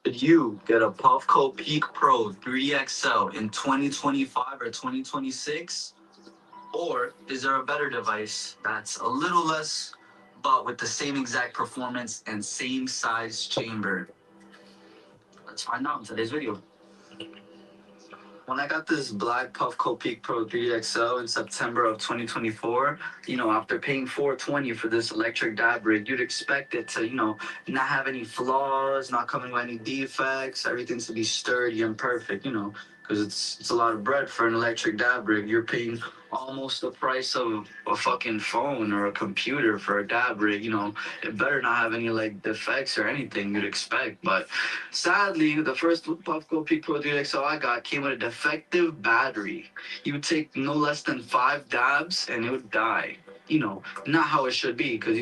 Did you get a Puffco Peak Pro 3XL in 2025 or 2026? Or is there a better device that's a little less, but with the same exact performance and same size chamber? Let's find out in today's video. When I got this black Puffco Peak Pro 3XL in September of 2024, after paying $420 for this electric dab rig, you'd expect it to, not have any flaws, not coming with any defects, everything to be sturdy and perfect, because it's a lot of bread for an electric dab rig. You're paying almost the price of a fucking phone or a computer for a dab rig. It better not have any like defects or anything you'd expect. But sadly, the first Puffco Peak Pro 3XL I got came with a defective battery. You would take no less than 5 dabs and it would die. Not how it should be, because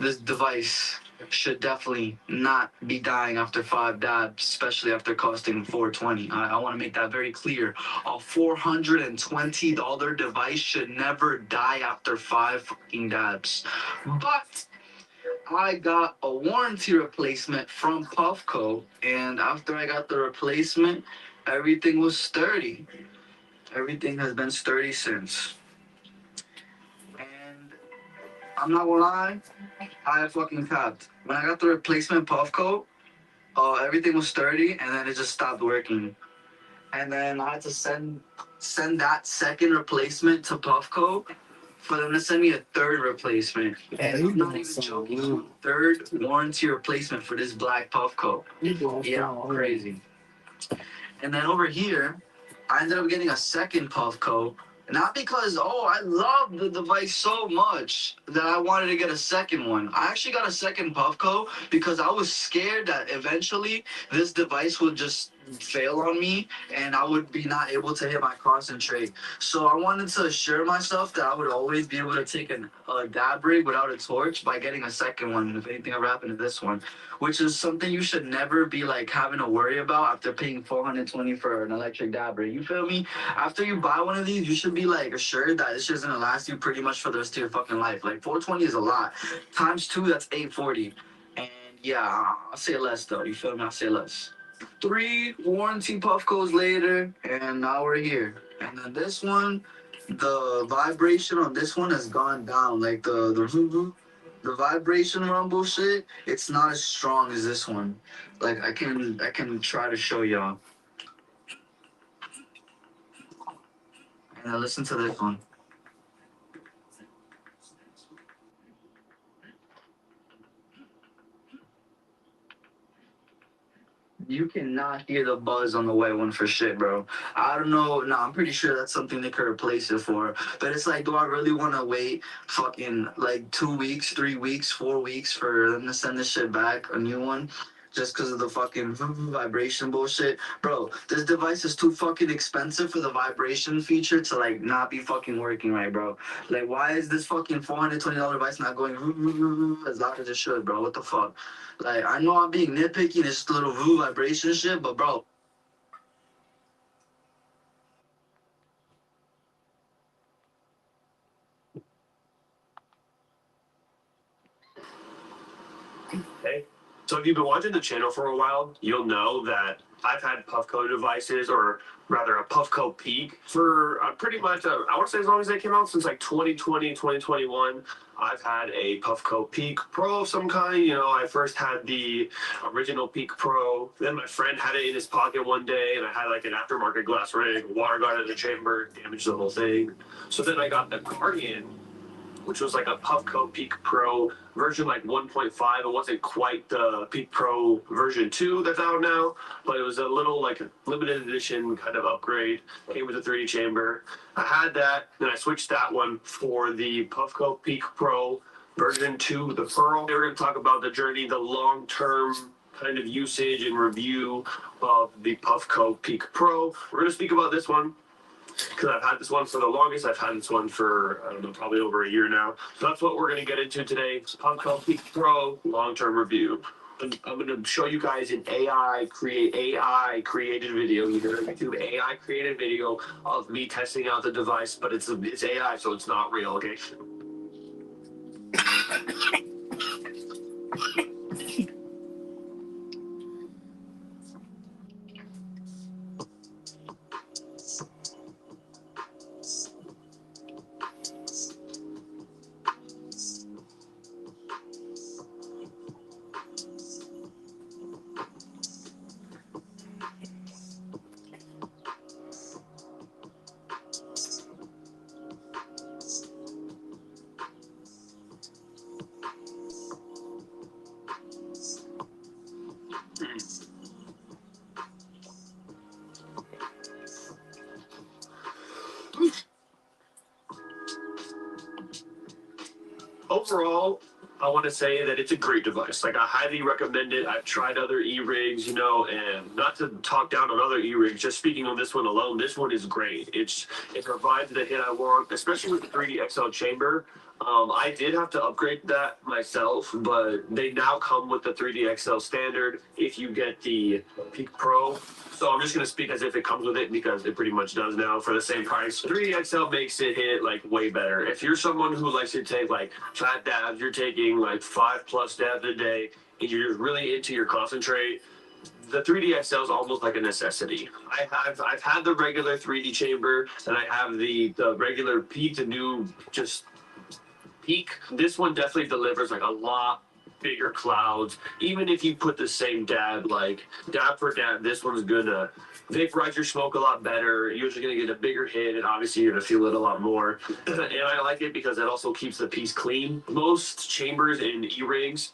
this device should definitely not be dying after 5 dabs, especially after costing 420. I want to make that very clear. A $420 device should never die after 5 fucking dabs. But I got a warranty replacement from Puffco, and after I got the replacement, everything was sturdy. Everything has been sturdy since. And I'm not gonna lie, I fucking capped. When I got the replacement Puffco, everything was sturdy, and then it just stopped working. And then I had to send that second replacement to Puffco for them to send me a third replacement. And I'm not even joking. Third warranty replacement for this black Puffco. Yeah, crazy. And then over here, I ended up getting a second Puffco. Not because, I love the device so much that I wanted to get a second one. I actually got a second Puffco because I was scared that eventually this device would just fail on me and I would be not able to hit my concentrate. So I wanted to assure myself that I would always be able to take a dab rig without a torch by getting a second one if anything ever happened to this one, which is something you should never be like having to worry about after paying 420 for an electric dab rig. You feel me? After you buy one of these, you should be like assured that this shit's gonna last you pretty much for the rest of your fucking life. Like 420 is a lot. Times two, that's 840. And yeah, I'll say less though. You feel me? I'll say less. 3 warranty Puffcos later, and now we're here. And then this one, the vibration on this one has gone down. Like the vibration rumble shit, it's not as strong as this one. Like I can try to show y'all. And now listen to this one. You cannot hear the buzz on the white one for shit, bro. I don't know. No, I'm pretty sure that's something they could replace it for. But it's like, do I really want to wait fucking like 2 weeks, 3 weeks, 4 weeks for them to send this shit back, a new one? Just because of the fucking vibration bullshit. Bro, this device is too fucking expensive for the vibration feature to like not be fucking working right, bro. Like, why is this fucking $420 device not going as loud as it should, bro? What the fuck? Like, I know I'm being nitpicky and it's just a little vibration shit, but bro. Hey, so if you've been watching the channel for a while, you'll know that I've had Puffco devices, or rather a Puffco Peak, for pretty much, I want to say as long as they came out, since like 2020, 2021. I've had a Puffco Peak Pro of some kind. You know, I first had the original Peak Pro. Then my friend had it in his pocket one day, and I had like an aftermarket glass rig, water got in the chamber, damaged the whole thing. So then I got the Guardian, which was like a Puffco Peak Pro version like 1.5. It wasn't quite the Peak Pro version 2 that's out now, but it was a little like limited edition kind of upgrade. Came with a 3D chamber. I had that, then I switched that one for the Puffco Peak Pro version 2, the Pearl. We're going to talk about the journey, the long-term kind of usage and review of the Puffco Peak Pro. We're going to speak about this one because I've had this one for the longest. I've had this one for, I don't know, probably over a year now. So that's what we're going to get into today. Puffco Peak Pro long-term review. I'm going to show you guys an AI created video, either a YouTube AI created video of me testing out the device, but it's AI, so it's not real, okay? Overall, I want to say that it's a great device. Like, I highly recommend it. I've tried other e-rigs, you know, and not to talk down on other e-rigs, just speaking on this one alone, this one is great. It provides the hit I want, especially with the 3D XL chamber. I did have to upgrade that myself, but they now come with the 3D XL standard if you get the Peak Pro. So I'm just gonna speak as if it comes with it because it pretty much does now for the same price. 3D XL makes it hit like way better. If you're someone who likes to take like fat dabs, you're taking like 5+ dabs a day, and you're just really into your concentrate, the 3D XL is almost like a necessity. I've had the regular 3D chamber, and I have the regular Peak, the new just Peak. This one definitely delivers like a lot bigger clouds. Even if you put the same dab, like dab for dab, this one's gonna vaporize your smoke a lot better. You're just gonna get a bigger hit, and obviously you're gonna feel it a lot more. And I like it because it also keeps the piece clean. Most chambers in E-rigs,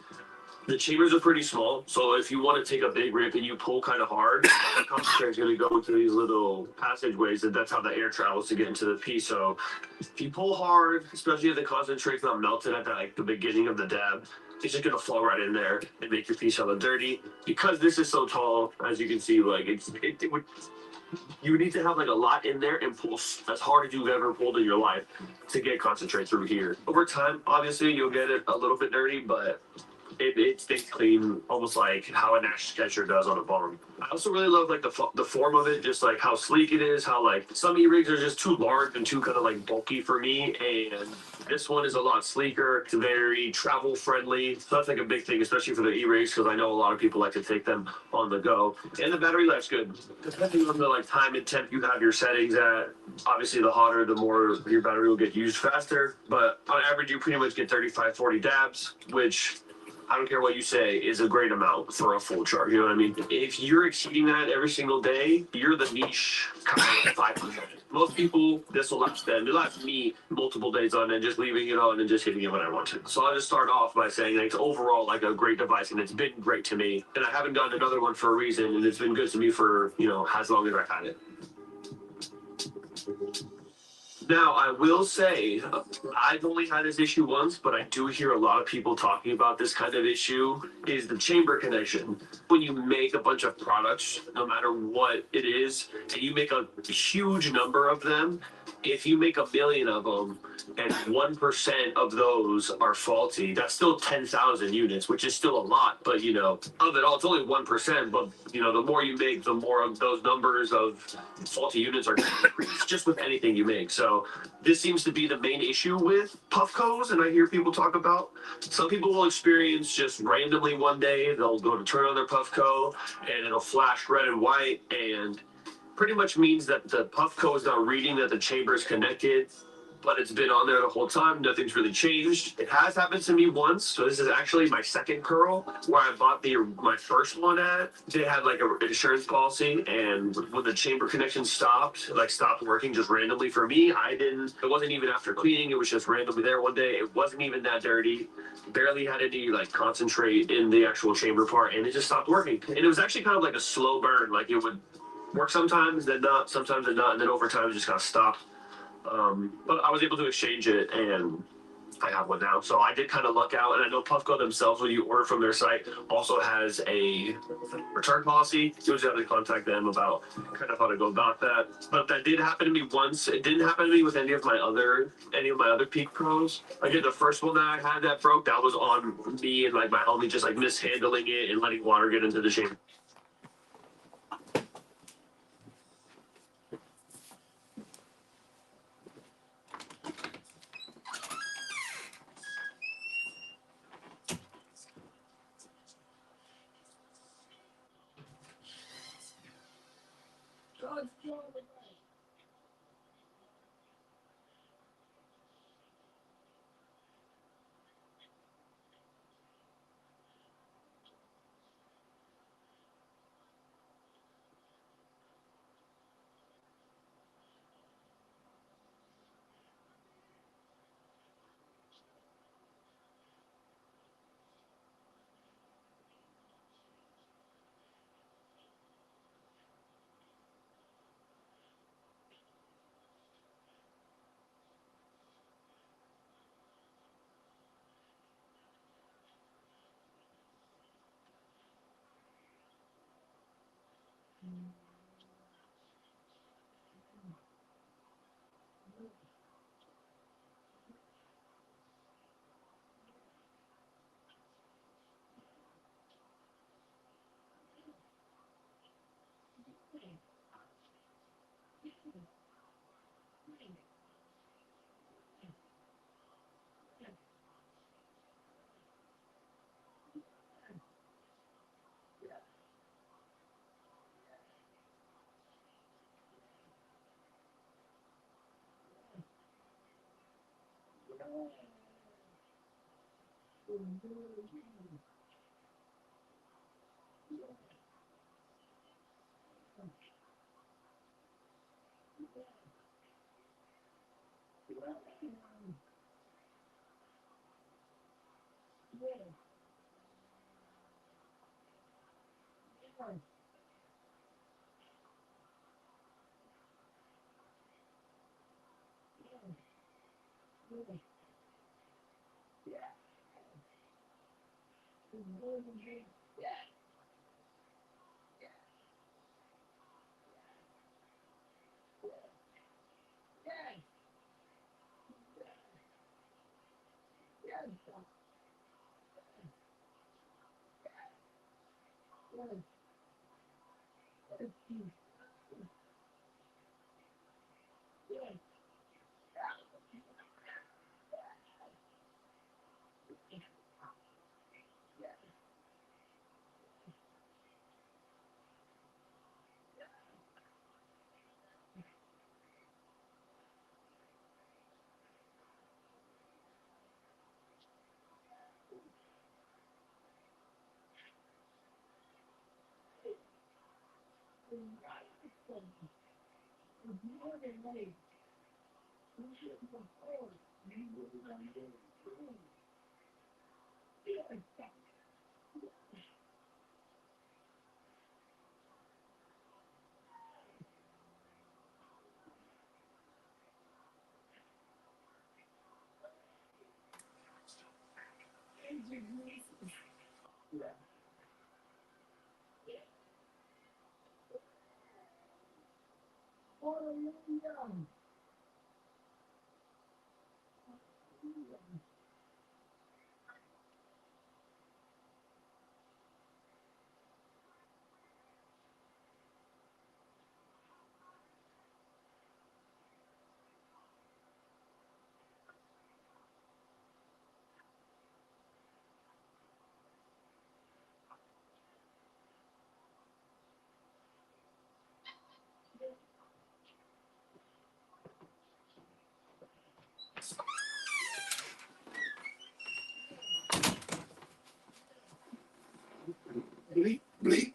the chambers are pretty small, so if you want to take a big rip and you pull kind of hard, the concentrate is going to go into these little passageways, and that's how the air travels to get into the piece. So if you pull hard, especially if the concentrate's not melted at the beginning of the dab, it's just going to fall right in there and make your piece hella dirty. Because this is so tall, as you can see, like it would, you would need to have like a lot in there and pull as hard as you've ever pulled in your life to get concentrate through here. Over time, obviously, you'll get it a little bit dirty, but it stays clean, almost like how a Nash Sketcher does on a bong. I also really love like the form of it, just like how sleek it is. How like some E-rigs are just too large and too kind of like bulky for me, and this one is a lot sleeker. It's very travel friendly. So that's like a big thing, especially for the E-rigs, because I know a lot of people like to take them on the go. And the battery life's good, depending on the like time and temp you have your settings at. Obviously, the hotter, the more your battery will get used faster. But on average, you pretty much get 35, 40 dabs, which I don't care what you say, is a great amount for a full charge. You know what I mean? If you're exceeding that every single day, you're the niche kind of 5%. Most people, this will last them. It lasts me multiple days on and just leaving it on and just hitting it when I want to. So I'll just start off by saying that it's overall like a great device, and it's been great to me. And I haven't gotten another one for a reason, and it's been good to me for, as long as I've had it. Now, I will say, I've only had this issue once, but I do hear a lot of people talking about this kind of issue, is the chamber connection. When you make a bunch of products, no matter what it is, and you make a huge number of them, if you make 1 million of them and 1% of those are faulty, that's still 10,000 units, which is still a lot, but of it all, it's only 1%, but the more you make, the more of those numbers of faulty units are going to increase just with anything you make. So this seems to be the main issue with Puffcos, and I hear people talk about. Some people will experience just randomly one day, they'll go to turn on their Puffco and it'll flash red and white, and pretty much means that the Puffco is not reading that the chamber is connected, but it's been on there the whole time. Nothing's really changed. It has happened to me once. So this is actually my second curl where I bought my first one at. They had like an insurance policy, and when the chamber connection stopped working just randomly for me, it wasn't even after cleaning. It was just randomly there one day. It wasn't even that dirty. Barely had any like concentrate in the actual chamber part, and it just stopped working. And it was actually kind of like a slow burn. Like it would work sometimes, then not, sometimes then not, and then over time it just got stopped. But I was able to exchange it, and I have one now. So I did kind of luck out, and I know Puffco themselves, when you order from their site, also has a return policy. You always have to contact them about kind of how to go about that. But that did happen to me once. It didn't happen to me with any of my other Peak Pros. Again, the first one that I had that broke, that was on me and like my homie just like mishandling it and letting water get into the chamber. Bleep, bleep.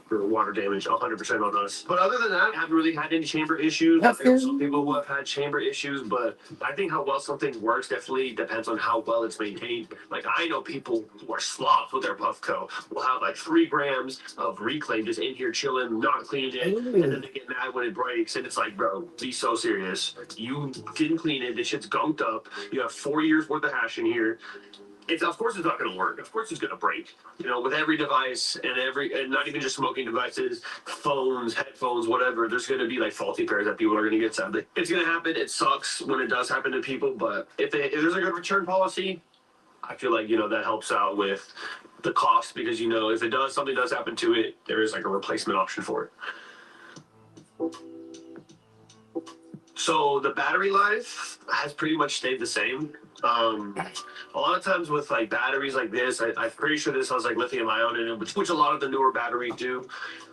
For water damage, 100% on us. But other than that, I haven't really had any chamber issues. That's I know good. some people who have had chamber issues, but I think how well something works definitely depends on how well it's maintained. Like I know people who are sloths with their Puffco will have like 3 grams of reclaim just in here chilling, not cleaning it, and then they get mad when it breaks. And it's like, bro, be so serious. You didn't clean it. This shit's gunked up. You have 4 years worth of hash in here. It's of course it's not going to work. Of course it's going to break. You know, with every device and not even just smoking devices, phones, headphones, whatever. There's going to be like faulty pairs that people are going to get sadly. It's going to happen. It sucks when it does happen to people, but if there's a good return policy, I feel like that helps out with the cost because if something does happen to it, there is like a replacement option for it. So the battery life has pretty much stayed the same. A lot of times with like batteries like this, I'm pretty sure this has like lithium ion in it, which a lot of the newer batteries do.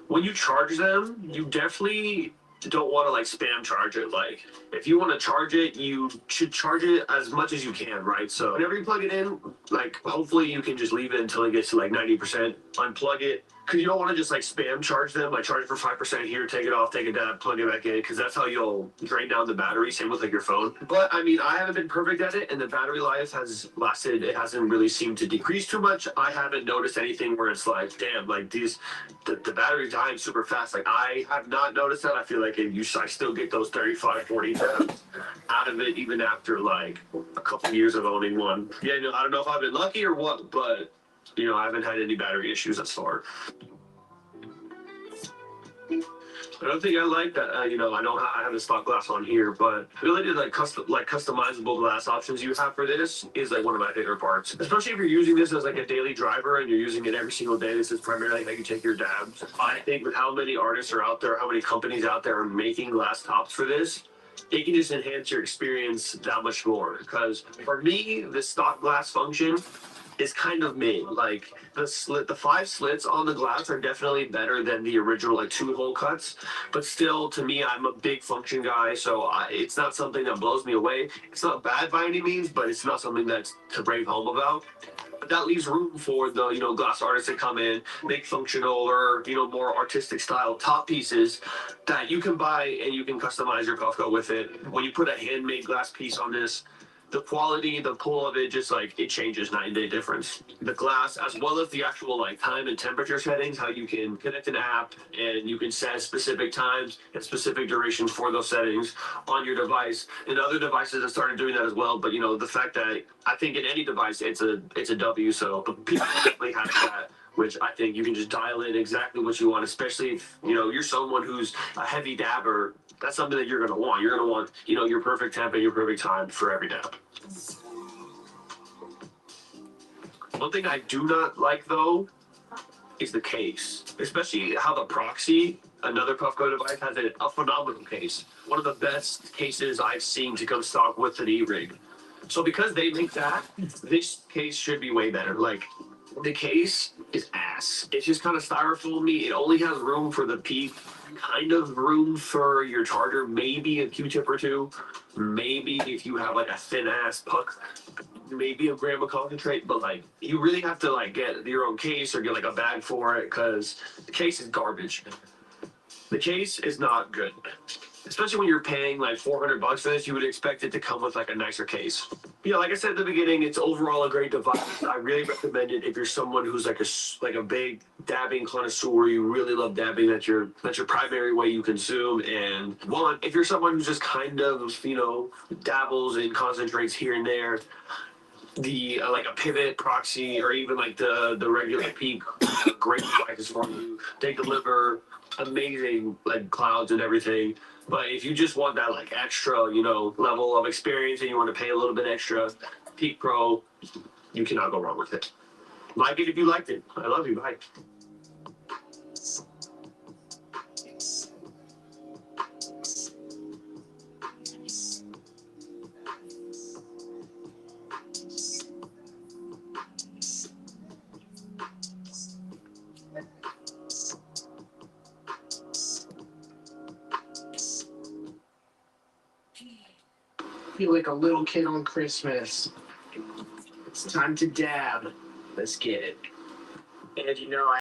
When you charge them, you definitely don't want to like spam charge it. Like if you want to charge it, you should charge it as much as you can, right? So whenever you plug it in, like hopefully you can just leave it until it gets to like 90%, unplug it. Because you don't want to just like spam charge them, like charge it for 5% here, take it off, take a dab, plug it back in, because that's how you'll drain down the battery. Same with like your phone. But I mean, I haven't been perfect at it, and the battery life has lasted. It hasn't really seemed to decrease too much. I haven't noticed anything where it's like, damn, like the battery's dying super fast. Like I have not noticed that. I feel like I still get those 35, 40 tabs out of it, even after like a couple years of owning one. Yeah, I don't know if I've been lucky or what, but I haven't had any battery issues thus far. Another thing I like that I have the stock glass on here, but ability to like customizable glass options you have for this is like one of my favorite parts. Especially if you're using this as like a daily driver and you're using it every single day. This is primarily how you take your dabs. I think with how many artists are out there, how many companies out there are making glass tops for this, it can just enhance your experience that much more. Because for me, the stock glass function is kind of mid. Like the 5 slits on the glass are definitely better than the original like 2-hole cuts. But still, to me, I'm a big function guy, so it's not something that blows me away. It's not bad by any means, but it's not something that's to brave home about. But that leaves room for the glass artists to come in, make functional or more artistic style top pieces that you can buy and you can customize your Puffco with it. When you put a handmade glass piece on this, the quality, the pull of it, just like it changes night and day difference. The glass, as well as the actual like time and temperature settings, how you can connect an app and you can set specific times and specific durations for those settings on your device. And other devices have started doing that as well. But the fact that I think in any device it's a W. So people definitely have that, which I think you can just dial in exactly what you want, especially if you're someone who's a heavy dabber. That's something that you're going to want. You're going to want your perfect temp and your perfect time for every dab. One thing I do not like though is the case, especially how the Proxy, another Puffco device, has a phenomenal case. One of the best cases I've seen to come stock with an E-Rig. So because they make that, this case should be way better. Like, the case is ass. It's just kind of styrofoamy. It only has room for the peak, kind of room for your charger, maybe a Q-tip or two. Maybe if you have like a thin ass puck, maybe a gram of concentrate, but like you really have to like get your own case or get like a bag for it because the case is garbage. The case is not good. Especially when you're paying like $400 for this, you would expect it to come with like a nicer case. Yeah, like I said at the beginning, it's overall a great device. I really recommend it if you're someone who's like a big dabbing connoisseur. You really love dabbing. That's your primary way you consume. And if you're someone who's just kind of dabbles and concentrates here and there, the like a Pivot, Proxy, or even like the regular Peak, great devices for you. They deliver amazing like clouds and everything. But if you just want that like extra, level of experience and you want to pay a little bit extra, Peak Pro, you cannot go wrong with it. Like it if you liked it. I love you. Bye. Feel like a little kid on Christmas. It's time to dab. Let's get it. And